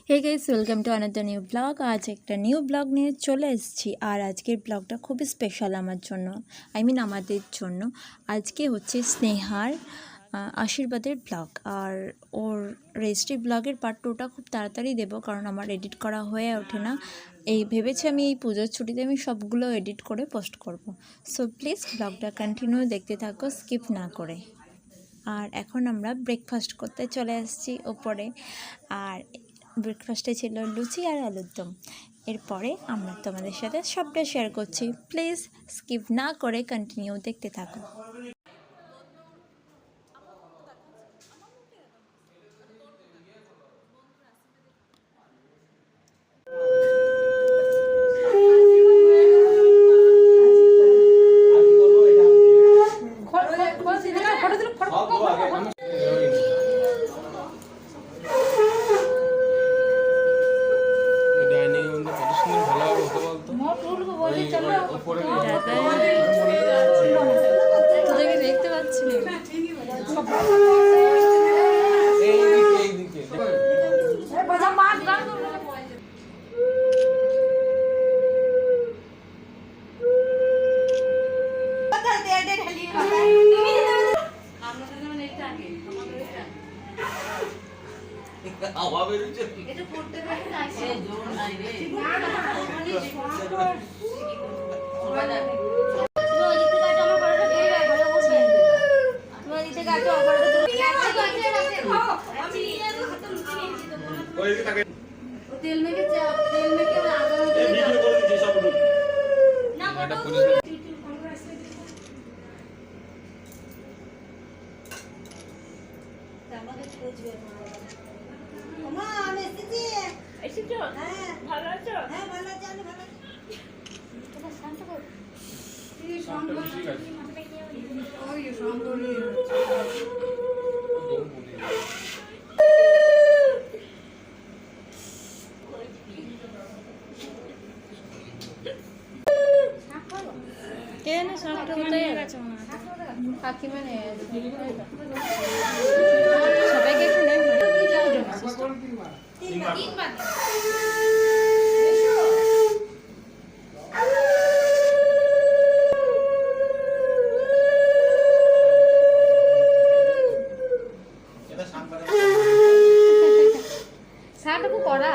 Hey guys, welcome to another new blog. আজ একটা new blog নিয়ে চলে এসেছি। আর আজকের ব্লগটা খুবই স্পেশাল আমার জন্য, আমাদের জন্য। আজকে হচ্ছে স্নেহার আশীর্বাদের ব্লগ। আর ওর রেজিস্ট্রি ব্লগের পার্ট 2টা খুব তাড়াতাড়ি দেবো, কারণ আমার এডিট করা হয়ে ওঠে না। ভেবেছি আমি এই পুজোর ছুটিতে আমি সবগুলো এডিট করে পোস্ট করব। সো প্লিজ ব্লগটা কন্টিনিউ দেখতে থাকো, স্কিপ না করে। আর এখন আমরা ব্রেকফাস্ট করতে চলে আসছি ওপরে। আর ব্রেকফাস্টে ছিল লুচি আর আলুর দম। এরপরে আমরা তোমাদের সাথে সবটা শেয়ার করছি। প্লিজ স্কিপ না করে কন্টিনিউ দেখতে থাকো। তোদেরকে দেখতে পাচ্ছি না। এটা করতে পারি না, জোর নাই রে। তেল মেখে ভালো আছো? হ্যাঁ ভালো আছি, আমি ভালো আছি। তোমার শান্ত কর। এই শান্ত ঠিক আছে। ওই শান্ত নিয়ে। কেন শান্ত কোথায় গেছে? কাকি মানে সবাইকে একটু নেই। শান্তকু করা